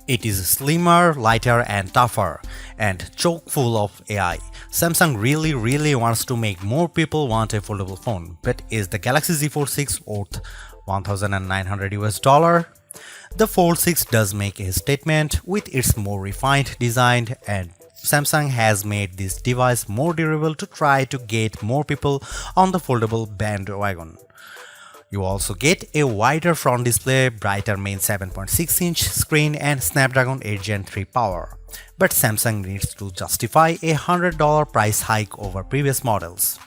It is slimmer, lighter and tougher, and chock full of AI. Samsung really wants to make more people want a foldable phone, but is the Galaxy Z Fold 6 worth $1,900? The Fold 6 does make a statement with its more refined design, and Samsung has made this device more durable to try to get more people on the foldable bandwagon. You also get a wider front display, brighter main 7.6-inch screen and Snapdragon 8 Gen 3 power. But Samsung needs to justify a $100 price hike over previous models.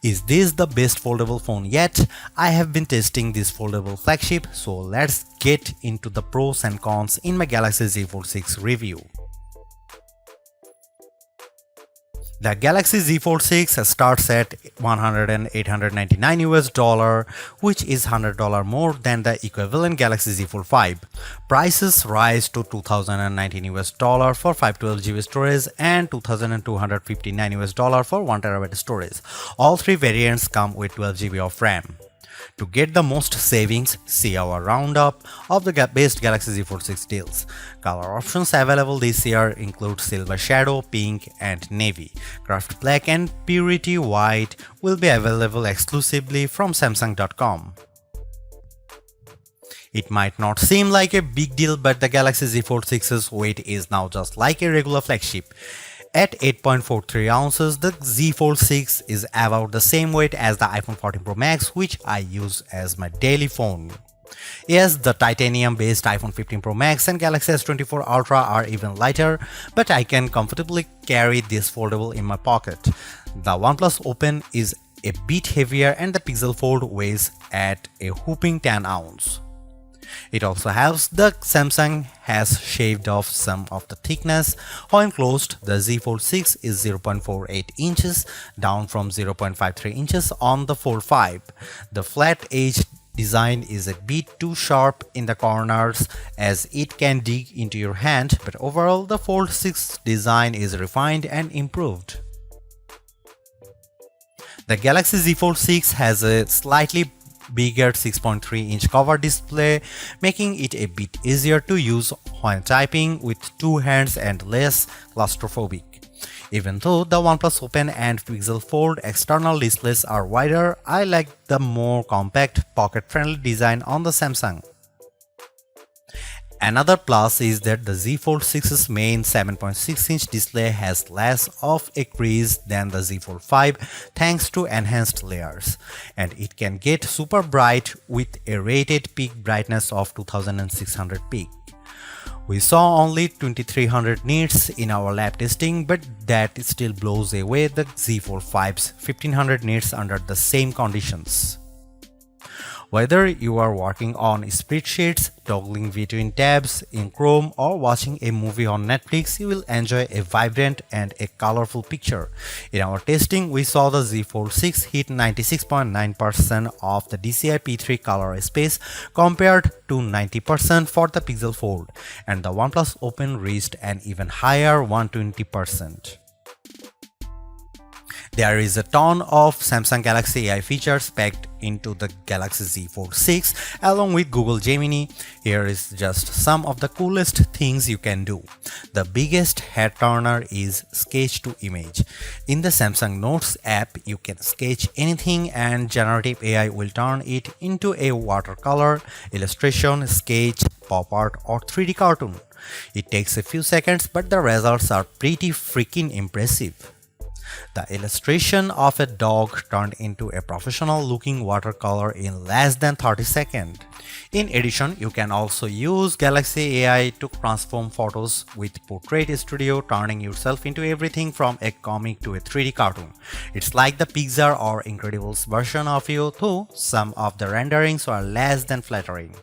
Is this the best foldable phone yet? I have been testing this foldable flagship, so let's get into the pros and cons in my Galaxy Z Fold 6 review. The Galaxy Z Fold 6 starts at $899, which is $100 more than the equivalent Galaxy Z Fold 5. Prices rise to $2,019 for 512GB storage and $2,259 for 1TB storage. All three variants come with 12GB of RAM. To get the most savings, see our roundup of the best Galaxy Z Fold 6 deals. Color options available this year include Silver Shadow, Pink and Navy. Craft Black and Purity White will be available exclusively from Samsung.com. It might not seem like a big deal, but the Galaxy Z Fold 6's weight is now just like a regular flagship. At 8.43 ounces, the Z Fold 6 is about the same weight as the iPhone 14 Pro Max, which I use as my daily phone. Yes, the titanium-based iPhone 15 Pro Max and Galaxy S24 Ultra are even lighter, but I can comfortably carry this foldable in my pocket. The OnePlus Open is a bit heavier and the Pixel Fold weighs at a whopping 10 ounces. It also helps that Samsung has shaved off some of the thickness. When closed, the Z Fold 6 is 0.48 inches, down from 0.53 inches on the Fold 5. The flat edge design is a bit too sharp in the corners as it can dig into your hand, but overall the Fold 6 design is refined and improved. The Galaxy Z Fold 6 has a slightly bigger 6.3-inch cover display, making it a bit easier to use when typing with two hands and less claustrophobic. Even though the OnePlus Open and Pixel Fold external displays are wider, I like the more compact, pocket-friendly design on the Samsung. Another plus is that the Z Fold 6's main 7.6-inch display has less of a crease than the Z Fold 5 thanks to enhanced layers, and it can get super bright with a rated peak brightness of 2600 peak. We saw only 2300 nits in our lab testing, but that still blows away the Z Fold 5's 1500 nits under the same conditions. Whether you are working on spreadsheets, toggling between tabs in Chrome, or watching a movie on Netflix, you will enjoy a vibrant and a colorful picture. In our testing, we saw the Z Fold 6 hit 96.9% of the DCI P3 color space compared to 90% for the Pixel Fold, and the OnePlus Open reached an even higher 120%. There is a ton of Samsung Galaxy AI features packed into the Galaxy Z Fold 6 along with Google Gemini. Here is just some of the coolest things you can do. The biggest head turner is Sketch to Image. In the Samsung Notes app, you can sketch anything and generative AI will turn it into a watercolor, illustration, sketch, pop art or 3D cartoon. It takes a few seconds, but the results are pretty freaking impressive. The illustration of a dog turned into a professional-looking watercolor in less than 30 seconds. In addition, you can also use Galaxy AI to transform photos with Portrait Studio, turning yourself into everything from a comic to a 3D cartoon. It's like the Pixar or Incredibles version of you, though some of the renderings are less than flattering.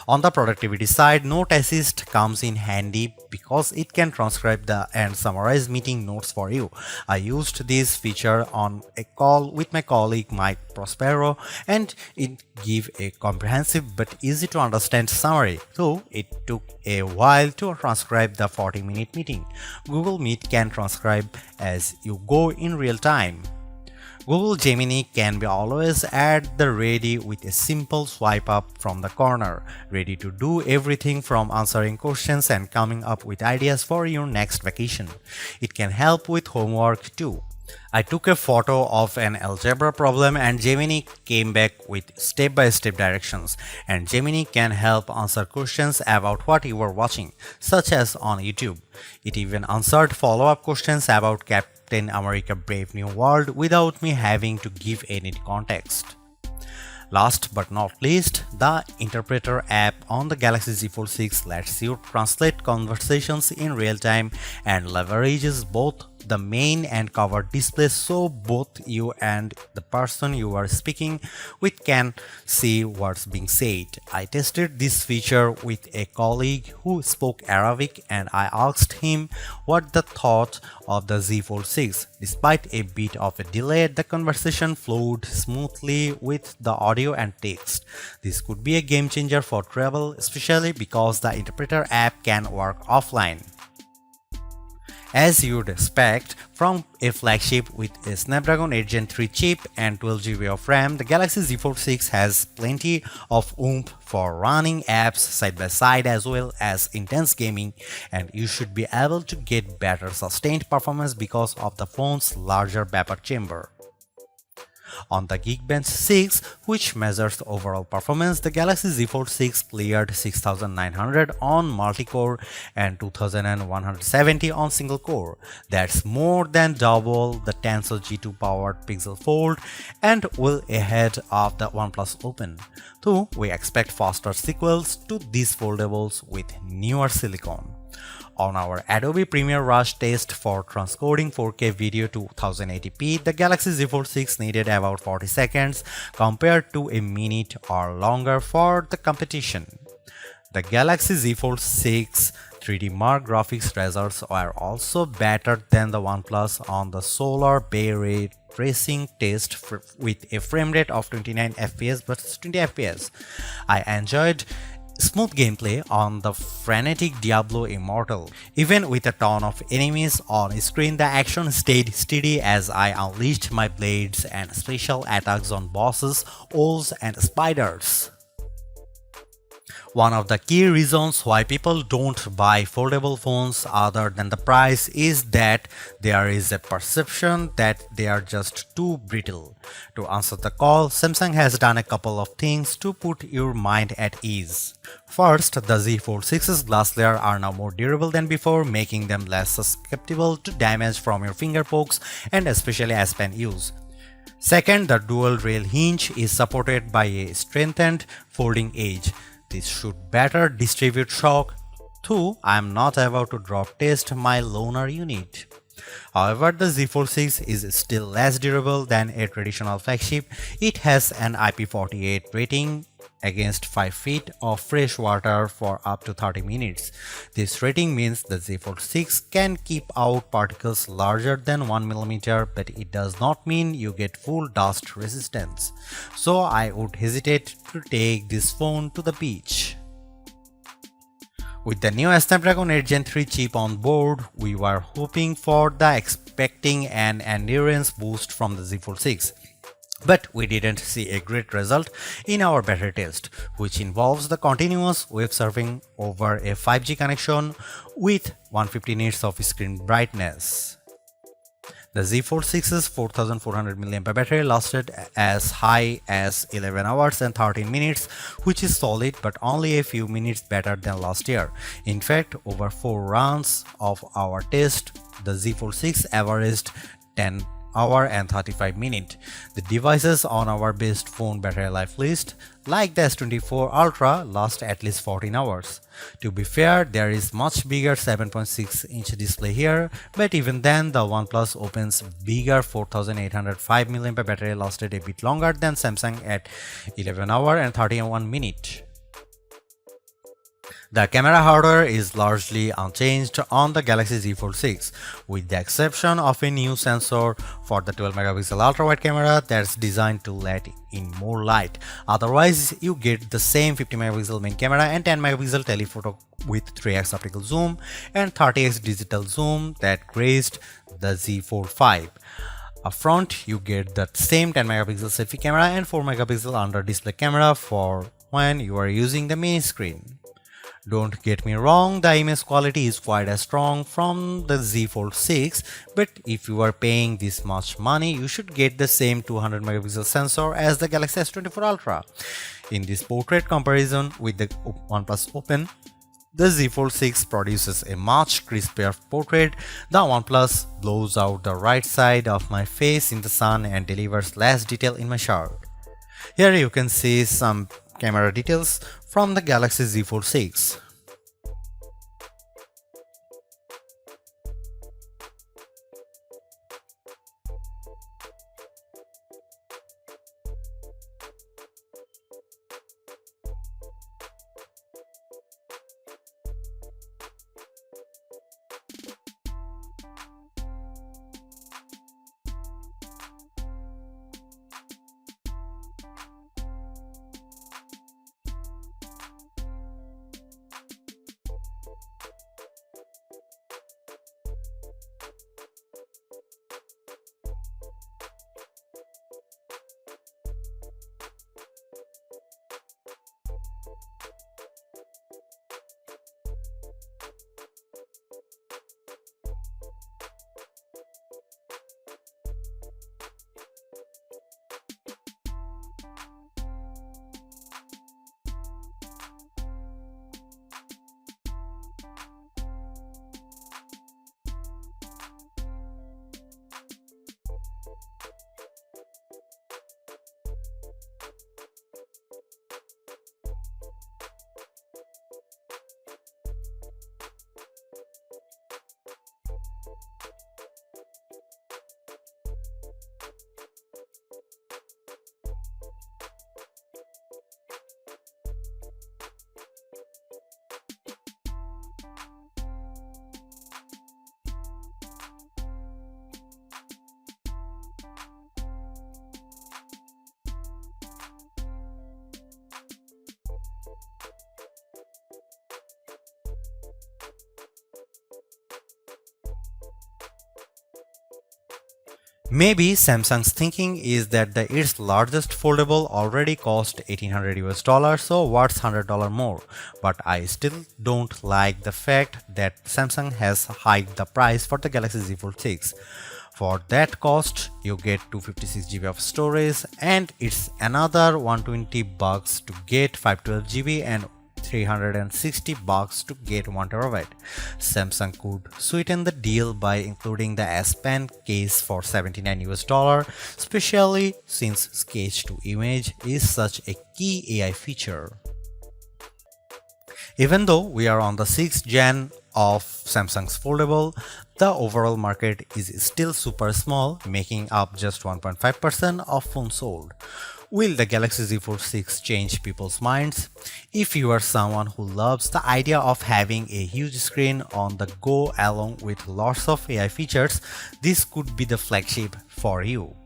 On the productivity side, Note Assist comes in handy because it can transcribe and summarize meeting notes for you. I used this feature on a call with my colleague Mike Prospero, and it gave a comprehensive but easy to understand summary, though it took a while to transcribe the 40-minute meeting. Google Meet can transcribe as you go in real time. Google Gemini can be always at the ready with a simple swipe up from the corner, ready to do everything from answering questions and coming up with ideas for your next vacation. It can help with homework too. I took a photo of an algebra problem and Gemini came back with step-by-step directions, and Gemini can help answer questions about what you were watching, such as on YouTube. It even answered follow-up questions about Captain America Brave New World without me having to give any context. Last but not least, the Interpreter app on the Galaxy Z Fold 6 lets you translate conversations in real time and leverages both the main and cover displays so both you and the person you are speaking with can see what's being said. I tested this feature with a colleague who spoke Arabic and I asked him what the thought of the Z Fold 6. Despite a bit of a delay, the conversation flowed smoothly with the audio and text. This could be a game changer for travel, especially because the Interpreter app can work offline. As you'd expect from a flagship with a Snapdragon 8 Gen 3 chip and 12GB of RAM, the Galaxy Z Fold 6 has plenty of oomph for running apps side by side as well as intense gaming, and you should be able to get better sustained performance because of the phone's larger vapor chamber. On the Geekbench 6, which measures overall performance, the Galaxy Z Fold 6 cleared 6900 on multi-core and 2170 on single-core. That's more than double the Tensor G2 powered Pixel Fold and well ahead of the OnePlus Open. Though we expect faster sequels to these foldables with newer silicon. On our Adobe Premiere Rush test for transcoding 4K video to 1080p, the Galaxy Z Fold 6 needed about 40 seconds compared to a minute or longer for the competition. The Galaxy Z Fold 6 3D Mark graphics results are also better than the OnePlus on the Solar Bay Ray tracing test with a frame rate of 29 fps versus 20 fps. I enjoyed smooth gameplay on the frenetic Diablo Immortal. Even with a ton of enemies on screen, the action stayed steady as I unleashed my blades and special attacks on bosses, owls and spiders. One of the key reasons why people don't buy foldable phones other than the price is that there is a perception that they are just too brittle. To answer the call, Samsung has done a couple of things to put your mind at ease. First, the Z Fold 6's glass layer are now more durable than before, making them less susceptible to damage from your finger pokes and especially as pen use. Second, the dual rail hinge is supported by a strengthened folding edge. This should better distribute shock, though I am not about to drop test my loaner unit. However, the Z Fold 6 is still less durable than a traditional flagship. It has an IP48 rating against 5 feet of fresh water for up to 30 minutes. This rating means the Z Fold 6 can keep out particles larger than 1mm, but it does not mean you get full dust resistance. So I would hesitate to take this phone to the beach. With the new Snapdragon 8 Gen 3 chip on board, we were hoping for the expecting an endurance boost from the Z Fold 6. But we didn't see a great result in our battery test, which involves the continuous web surfing over a 5G connection with 150 nits of screen brightness. The Z Fold 6's 4400 mAh battery lasted as high as 11 hours and 13 minutes, which is solid but only a few minutes better than last year. In fact, over 4 rounds of our test, the Z Fold 6 averaged 10 hour and 35 minutes. The devices on our best phone battery life list, like the S24 Ultra, last at least 14 hours. To be fair, there is much bigger 7.6-inch display here, but even then the OnePlus Open's bigger 4805 mAh battery lasted a bit longer than Samsung at 11 hour and 31 minutes. The camera hardware is largely unchanged on the Galaxy Z Fold 6, with the exception of a new sensor for the 12-megapixel ultra-wide camera that's designed to let in more light. Otherwise, you get the same 50-megapixel main camera and 10-megapixel telephoto with 3x optical zoom and 30x digital zoom that graced the Z Fold 5. Up front, you get that same 10 megapixel selfie camera and 4 megapixel under display camera for when you are using the mini screen. Don't get me wrong, the image quality is quite as strong from the Z Fold 6, but if you are paying this much money, you should get the same 200 megapixel sensor as the Galaxy S24 Ultra. In this portrait comparison with the OnePlus Open, the Z Fold 6 produces a much crispier portrait. The OnePlus blows out the right side of my face in the sun and delivers less detail in my shirt. Here you can see some camera details from the Galaxy Z Fold 6. Maybe Samsung's thinking is that its largest foldable already cost $1800 so what's $100 more? But I still don't like the fact that Samsung has hiked the price for the Galaxy Z Fold 6. For that cost, you get 256 GB of storage and it's another $120 to get 512 GB and $360 to get 1 TB. Samsung could sweeten the deal by including the S Pen case for $79, especially since sketch to image is such a key AI feature. Even though we are on the 6th gen of Samsung's foldable, the overall market is still super small, making up just 1.5% of phones sold. Will the Galaxy Z Fold 6 change people's minds? If you are someone who loves the idea of having a huge screen on the go along with lots of AI features, this could be the flagship for you.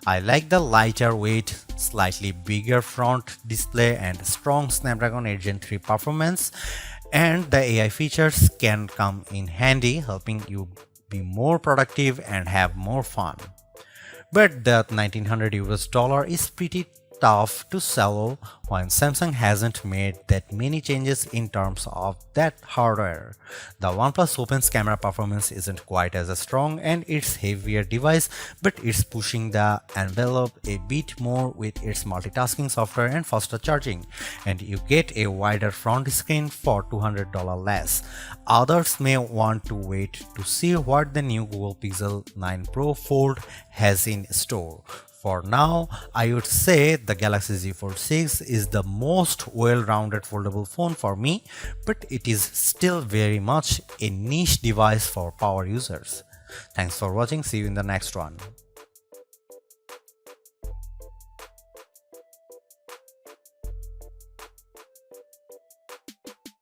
I like the lighter weight, slightly bigger front display and strong Snapdragon 8 Gen 3 performance, and the AI features can come in handy, helping you be more productive and have more fun. But that $1900 is pretty tough to swallow when Samsung hasn't made that many changes in terms of that hardware. The OnePlus Open's camera performance isn't quite as strong and it's heavier device, but it's pushing the envelope a bit more with its multitasking software and faster charging, and you get a wider front screen for $200 less. Others may want to wait to see what the new Google Pixel 9 Pro Fold has in store. For now, I would say the Galaxy Z Fold 6 is the most well-rounded foldable phone for me, but it is still very much a niche device for power users. Thanks for watching, see you in the next one.